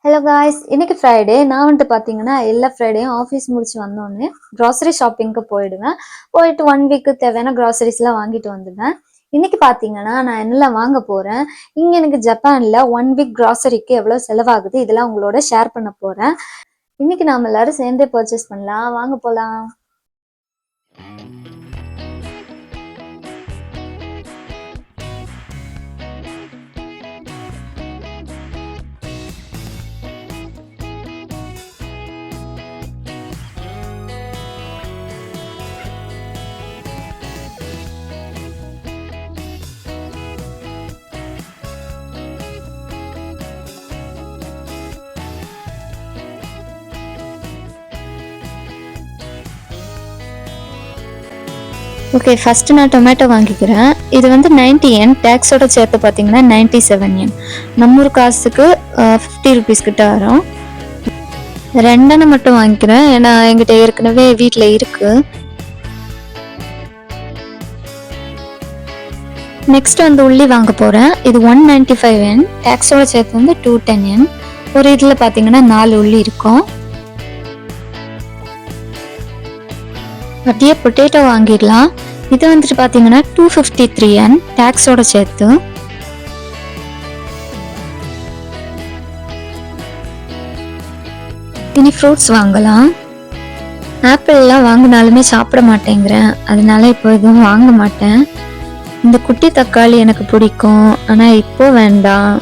Hello guys, இன்னைக்கு Friday. நான் வந்துட்டு பார்த்தீங்கன்னா எல்லா ஃப்ரைடேயும் ஆஃபீஸ் முடிச்சு வந்தோடனே க்ராசரி ஷாப்பிங்க்கு போயிடுவேன். போயிட்டு 1 வீக்கு தேவையான க்ராசரிஸ்லாம் வாங்கிட்டு வந்துடுவேன். இன்னைக்கு பார்த்தீங்கன்னா நான் என்னெல்லாம் வாங்க போகிறேன், இங்கே எனக்கு ஜப்பானில் 1 வீக் க்ராசரிக்கு எவ்வளோ செலவாகுது இதெல்லாம் உங்களோட ஷேர் பண்ண போகிறேன். இன்னைக்கு நாம் எல்லாரும் சேர்ந்தே பர்ச்சேஸ் பண்ணலாம், வாங்க போகலாம். ஓகே, ஃபஸ்ட்டு நான் டொமேட்டோ வாங்கிக்கிறேன். இது வந்து 90 yen, டேக்ஸோட சேர்த்து பார்த்தீங்கன்னா 97 yen. நம்ம ஊர் காசுக்கு 50 rupees கிட்ட வரும். 2 மட்டும் வாங்கிக்கிறேன், ஏன்னா என்கிட்ட ஏற்கனவே வீட்டில் இருக்கு. நெக்ஸ்ட் வந்து உள்ளி வாங்க போகிறேன். இது 195 yen, டேக்ஸோட சேர்த்து வந்து 210 yen. ஒரு இதில் பார்த்தீங்கன்னா 4 உள்ளி இருக்கும். அப்படியே பொட்டேட்டோ வாங்கிடலாம். இது வந்துட்டு பார்த்தீங்கன்னா 253 yen, டேக்ஸோட சேர்த்து. இனி ஃப்ரூட்ஸ் வாங்கலாம். ஆப்பிள்லாம் வாங்கினாலுமே சாப்பிட மாட்டேங்கிறேன், அதனால இப்போ எதுவும் வாங்க மாட்டேன். இந்த குட்டி தக்காளி எனக்கு பிடிக்கும், ஆனால் இப்போ வேண்டாம்.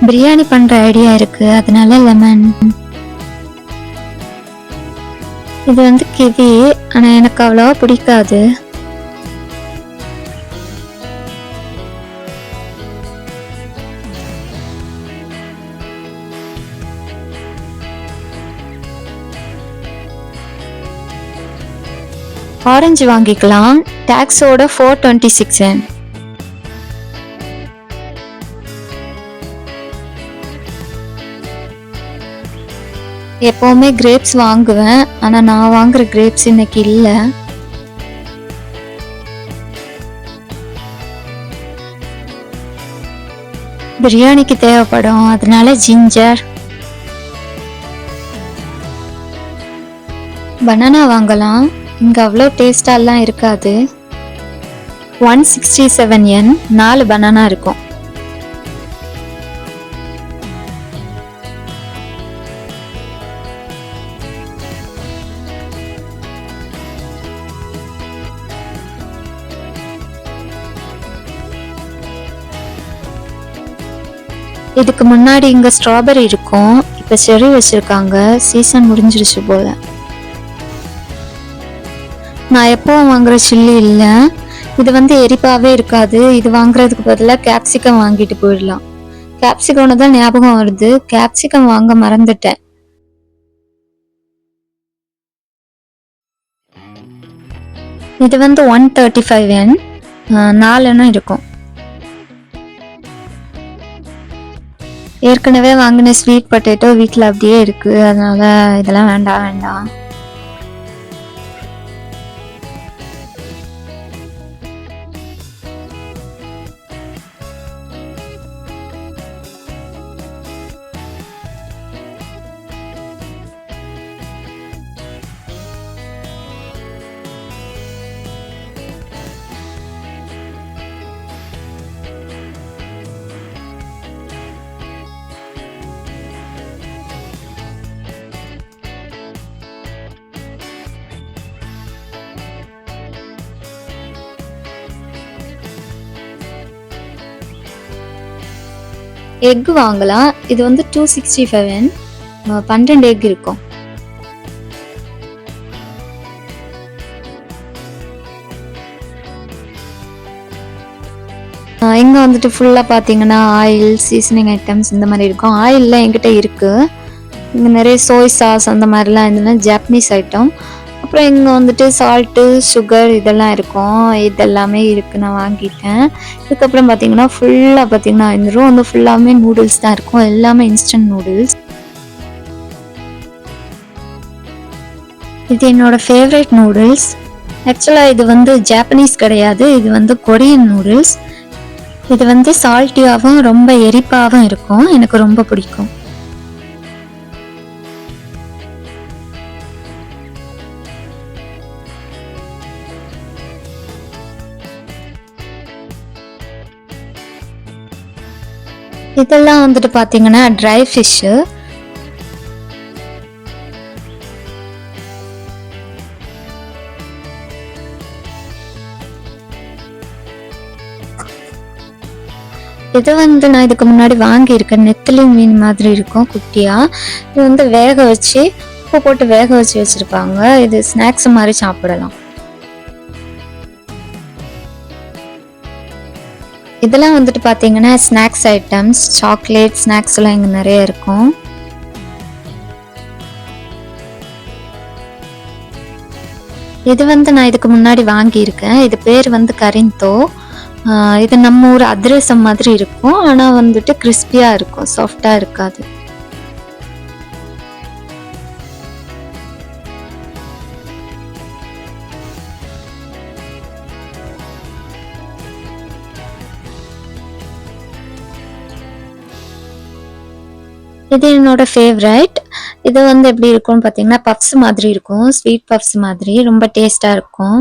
பிரியாணி பண்ணுற ஐடியா இருக்கு, அதனால லெமன். இது வந்து கிவி, ஆனால் எனக்கு அவ்வளோவா பிடிக்காது. ஆரஞ்சு வாங்கிக்கலாம். டேக்ஸோட 426 yen. எப்போவுமே கிரேப்ஸ் வாங்குவேன், ஆனால் நான் வாங்குற கிரேப்ஸ் இன்னைக்கு இல்லை. பிரியாணிக்கு தேவைப்படும், அதனால ஜிஞ்சர். பனானா வாங்கலாம். இங்கே அவ்வளோ டேஸ்டாலாம் இருக்காது. 167 yen, 4 பனானா இருக்கும். இதுக்கு முன்னாடி இங்க ஸ்ட்ராபெரி இருக்கும், இப்ப செர்ரி வச்சிருக்காங்க, சீசன் முடிஞ்சிருச்சு போல. நான் எப்பவும் வாங்குற சில்லி இல்ல, இது வந்து எரிப்பாவே இருக்காது. இது வாங்குறதுக்கு பதிலாக கேப்சிகம் வாங்கிட்டு போயிடலாம். கேப்சிகம்னு தான் ஞாபகம் வருது, கேப்சிகம் வாங்க மறந்துட்டேன். இது வந்து 135 yen, 4 இருக்கும். ஏற்கனவே வாங்கின ஸ்வீட் பொட்டேட்டோ வீட்டில் அப்படியே இருக்கு, அதனால இதெல்லாம் வேண்டாம். எக் வாங்கலாம். இது வந்து 265 yen, 12 எக் இருக்கும். இங்கே வந்துட்டு ஃபுல்லாக பார்த்தீங்கன்னா ஆயில், சீசனிங் ஐட்டம்ஸ் இந்த மாதிரி இருக்கும். ஆயில்லாம் என்கிட்ட இருக்குது. இங்கே நிறைய சோய் சாஸ் அந்த மாதிரிலாம் இருந்ததுன்னா ஜாப்பனீஸ் ஐட்டம். அப்புறம் இங்கே வந்துட்டு சால்ட்டு, சுகர் இதெல்லாம் இருக்கும். இதெல்லாமே இருக்குது, நான் வாங்கிட்டேன். இதுக்கப்புறம் பார்த்தீங்கன்னா ஃபுல்லாக பார்த்தீங்கன்னா இந்த ரூம் வந்து ஃபுல்லாமே நூடுல்ஸ் தான் இருக்கும், எல்லாமே இன்ஸ்டன்ட் நூடுல்ஸ். இது என்னோட ஃபேவரட் நூடுல்ஸ். ஆக்சுவலாக இது வந்து ஜாப்பனீஸ் கிடையாது, இது வந்து கொரியன் நூடுல்ஸ். இது வந்து சால்ட்டியாகவும் ரொம்ப எரிப்பாகவும் இருக்கும். எனக்கு ரொம்ப பிடிக்கும். இதெல்லாம் வந்துட்டு பார்த்தீங்கன்னா ட்ரை ஃபிஷ்ஷு. இது வந்து நான் இதுக்கு முன்னாடி வாங்கியிருக்கேன். நெத்திலி மீன் மாதிரி இருக்கும் குட்டியா. இது வந்து வேக வச்சு உப்பு போட்டு வேக வச்சு வச்சிருப்பாங்க. இது ஸ்நாக்ஸ் மாதிரி சாப்பிடலாம். இதெல்லாம் வந்துட்டு பார்த்தீங்கன்னா ஸ்நாக்ஸ் ஐட்டம்ஸ், சாக்லேட் ஸ்நாக்ஸ் எல்லாம் இங்கே நிறைய இருக்கும். இது வந்து நான் இதுக்கு முன்னாடி வாங்கியிருக்கேன். இது பேர் வந்து கரிந்தோ. இது நம்ம ஊர் அதிரசம் மாதிரி இருக்கும். ஆனால் வந்துட்டு கிறிஸ்பியாக இருக்கும், சாஃப்டாக இருக்காது. இது என்னோட ஃபேவரைட். இது வந்து எப்படி இருக்கும்னு பார்த்தீங்கன்னா பப்ஸ் மாதிரி இருக்கும், ஸ்வீட் பப்ஸ் மாதிரி ரொம்ப டேஸ்டாக இருக்கும்.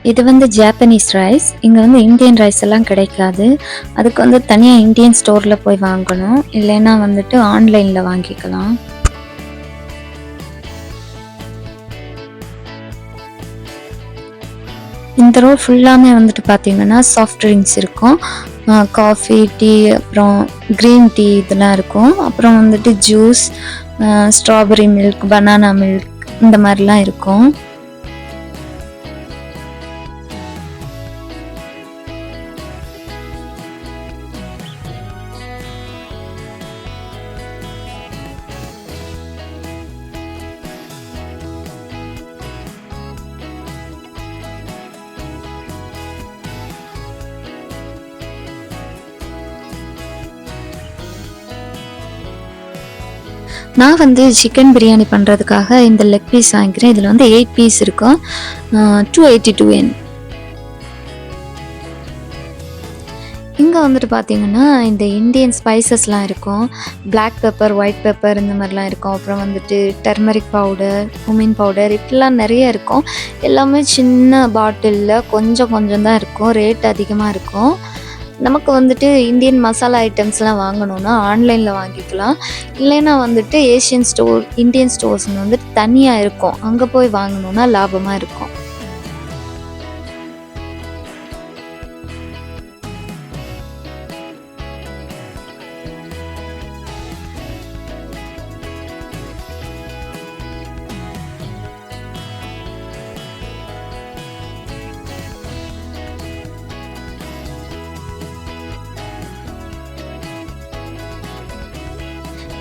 இது வந்து ஜாப்பனீஸ் ரைஸ். இங்கே வந்து இந்தியன் ரைஸ் எல்லாம் கிடைக்காது. அதுக்கு வந்து தனியாக இந்தியன் ஸ்டோரில் போய் வாங்கணும், இல்லைன்னா வந்துட்டு ஆன்லைனில் வாங்கிக்கலாம். இந்த ரோ ஃபுல்லாமே வந்துட்டு பார்த்தீங்கன்னா சாஃப்ட் ட்ரிங்க்ஸ் இருக்கும். காஃபி, டீ, அப்புறம் க்ரீன் டீ இதெல்லாம் இருக்கும். அப்புறம் வந்துட்டு juice, strawberry milk, banana milk இந்த மாதிரிலாம் இருக்கும். நான் வந்து சிக்கன் பிரியாணி பண்ணுறதுக்காக இந்த லெக் பீஸ் வாங்கிக்கிறேன். இதில் வந்து 8 பீஸ் இருக்கும். 282 yen. இங்கே வந்துட்டு பார்த்தீங்கன்னா இந்த இந்தியன் ஸ்பைசஸ்லாம் இருக்கும். பிளாக் பெப்பர், ஒயிட் பெப்பர் இந்த மாதிரிலாம் இருக்கும். அப்புறம் வந்துட்டு டர்மரிக் பவுடர், குமின் பவுடர் இப்படிலாம் நிறைய இருக்கும். எல்லாமே சின்ன பாட்டிலில் கொஞ்சம் கொஞ்சம் தான் இருக்கும். ரேட் அதிகமாக இருக்கும். நமக்கு வந்துட்டு இந்தியன் மசாலா ஐட்டம்ஸ்லாம் வாங்கணுன்னா ஆன்லைனில் வாங்கிக்கலாம். இல்லைன்னா வந்துட்டு ஏஷியன் ஸ்டோர், இந்தியன் ஸ்டோர்ஸ்னு வந்துட்டு தனியாக இருக்கும், அங்கே போய் வாங்கணுன்னா லாபமாக இருக்கும்.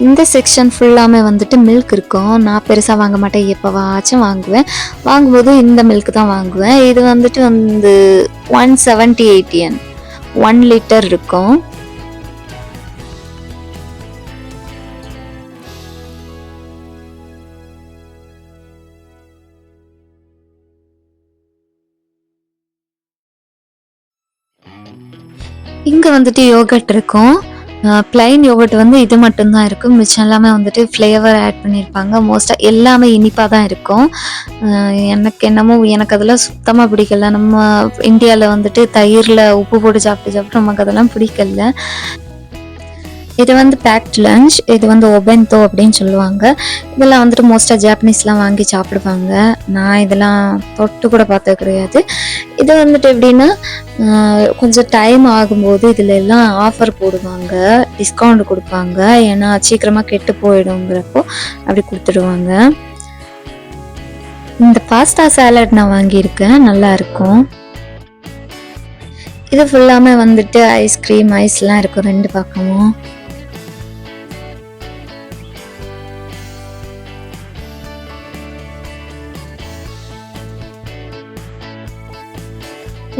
இந்த செக்ஷன் ஃபுல்லாமே வந்துட்டு மில்க் இருக்கும். நான் பெருசாக வாங்க மாட்டேன், எப்போவாச்சும் வாங்குவேன். வாங்கும்போது இந்த மில்க் தான் வாங்குவேன். இது வந்துட்டு வந்து 178 yen, 1 லிட்டர் இருக்கும். இங்கே வந்துட்டு யோகட் இருக்கும். பிளைன் யோகட் வந்து இது மட்டும்தான் இருக்கும். மிச்சம் எல்லாமே வந்துட்டு ஃப்ளேவர் ஆட் பண்ணியிருப்பாங்க. மோஸ்ட்டாக எல்லாமே இனிப்பாக தான் இருக்கும். எனக்கு என்னமோ எனக்கு அதெல்லாம் சுத்தமாக பிடிக்கல. நம்ம இந்தியாவில் வந்துட்டு தயிரில் உப்பு போட்டு சாப்பிட்டு நமக்கு அதெல்லாம் பிடிக்கல. இது வந்து பேக்ட் லஞ்ச், இது வந்து ஒபென்டோ அப்படின்னு சொல்லுவாங்க. இதெல்லாம் வந்துட்டு மோஸ்ட்டாக ஜாப்பனீஸ்லாம் வாங்கி சாப்பிடுவாங்க. நான் இதெல்லாம் தொட்டு கூட பார்த்தது கிடையாது. இது வந்துட்டு எப்படின்னா கொஞ்சம் டைம் ஆகும்போது இதில் எல்லாம் ஆஃபர் போடுவாங்க, டிஸ்கவுண்ட் கொடுப்பாங்க. ஏன்னா சீக்கிரமாக கெட்டு போயிடுங்கிறப்போ அப்படி கொடுத்துடுவாங்க. இந்த பாஸ்தா சாலட் நான் வாங்கியிருக்கேன், நல்லா இருக்கும். இது ஃபுல்லாமே வந்துட்டு ஐஸ்கிரீம் ஐஸ்லாம் இருக்கும் 2 பக்கமும்.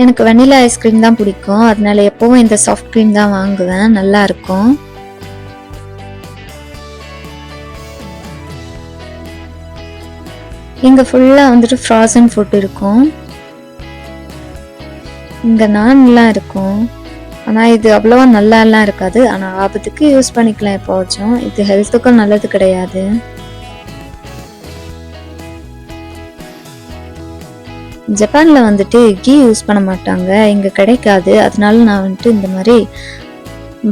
எனக்கு வெனிலா ஐஸ்கிரீம் தான் பிடிக்கும், அதனால எப்பவும் இந்த சாஃப்ட் க்ரீம் தான் வாங்குவேன், நல்லா இருக்கும். இங்க ஃபுல்லா வந்துட்டு ஃப்ரோசன் ஃபுட் இருக்கும். இங்க நான்லாம் இருக்கும். ஆனா இது அவ்வளவா நல்லாலாம் இருக்காது. ஆனா ஆபத்துக்கு யூஸ் பண்ணிக்கலாம் எப்போச்சும். இது ஹெல்த்துக்கும் நல்லது கிடையாது. ஜப்பான்ல வந்துட்டு கீ யூஸ் பண்ண மாட்டாங்க, இங்க கிடைக்காது. அதனால நான் வந்துட்டு இந்த மாதிரி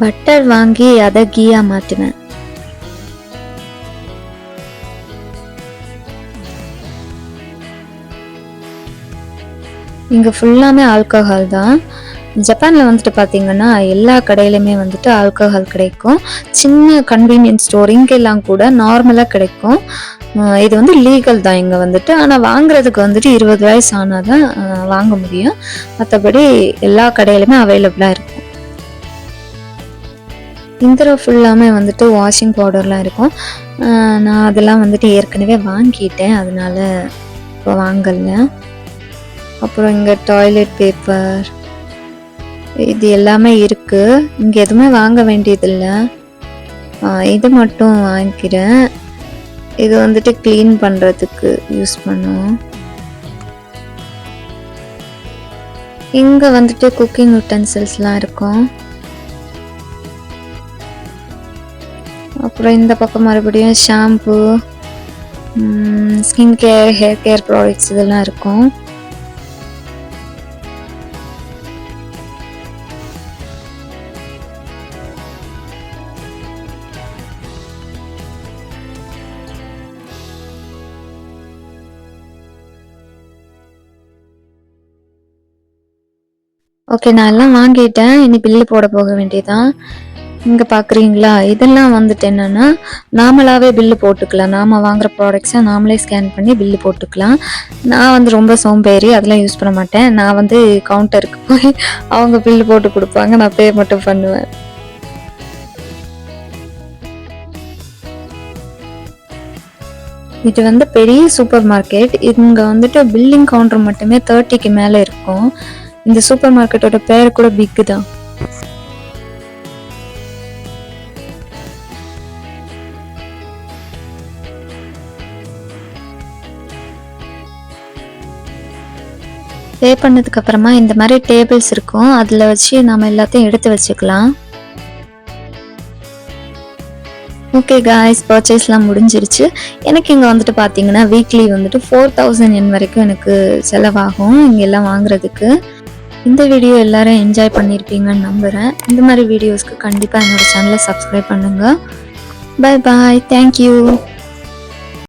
பட்டர் வாங்கி அதை கீயா மாத்துவேன். இங்க ஃபுல்லாமே ஆல்கஹால் தான். ஜப்பான்ல வந்துட்டு பாத்தீங்கன்னா எல்லா கடையிலுமே வந்துட்டு ஆல்கஹால் கிடைக்கும். சின்ன கன்வீனியன்ஸ் ஸ்டோர் இங்கெல்லாம் கூட நார்மலா கிடைக்கும். இது வந்து லீகல் தான் இங்க வந்துட்டு. ஆனா வாங்குறதுக்கு வந்துட்டு 20 வயசு ஆனாதான் வாங்க முடியும். மற்றபடி எல்லா கடையிலுமே அவைலபிளா இருக்கும். இந்த ஃபுல்லாமே வந்துட்டு வாஷிங் பவுடர்லாம் இருக்கும். நான் அதெல்லாம் வந்துட்டு ஏற்கனவே வாங்கிட்டேன், அதனால இப்போ வாங்கல. அப்புறம் இங்க டாய்லெட் பேப்பர் இது எல்லாமே இருக்கு. இங்க எதுவுமே வாங்க வேண்டியதில்லை. இது மட்டும் வாங்கிக்கிறேன். இது வந்துட்டு கிளீன் பண்றதுக்கு யூஸ் பண்ணுவோம். இங்க வந்துட்டு குக்கிங் யூட்டென்சில்ஸ்லாம் இருக்கும். அப்புறம் இந்த பக்கம் மறுபடியும் shampoo, skin care, hair care products இதெல்லாம் இருக்கும். ஓகே, நான் எல்லாம் வாங்கிட்டேன். இனி பில்லு போட போக வேண்டியதான். இங்கே பார்க்குறீங்களா, இதெல்லாம் வந்துட்டு என்னென்னா நாமளாகவே பில்லு போட்டுக்கலாம். நாம் வாங்குகிற ப்ராடக்ட்ஸை நாமளே ஸ்கேன் பண்ணி பில்லு போட்டுக்கலாம். நான் வந்து ரொம்ப சோம்பேறி, அதெல்லாம் யூஸ் பண்ண மாட்டேன். நான் வந்து கவுண்டருக்கு போய் அவங்க பில்லு போட்டு கொடுப்பாங்க, நான் பே மட்டும் பண்ணுவேன். இது வந்து பெரிய சூப்பர் மார்க்கெட். இங்கே வந்துட்டு பில்லிங் கவுண்டர் மட்டுமே 30க்கு மேலே இருக்கும். இந்த சூப்பர் மார்க்கெட்டோட பேர் கூட பிக் தான். பே பண்ணதுக்கு அப்புறமா இந்த மாதிரி டேபிள்ஸ் இருக்கும், அதுல வச்சு நாம எல்லாத்தையும் எடுத்து வச்சுக்கலாம். ஓகே காய்ஸ், பர்ச்சேஸ்லாம் முடிஞ்சிருச்சு. எனக்கு இங்கே வந்துட்டு பார்த்தீங்கன்னா வீக்லி வந்துட்டு 4000 yen வரைக்கும் எனக்கு செலவாகும் இங்கே எல்லாம் வாங்குறதுக்கு. இந்த வீடியோ எல்லாரும் என்ஜாய் பண்ணியிருப்பீங்கன்னு நம்புகிறேன். இந்த மாதிரி வீடியோஸ்க்கு கண்டிப்பாக என்னோட சேனலை சப்ஸ்கிரைப் பண்ணுங்கள். Bye bye, thank you.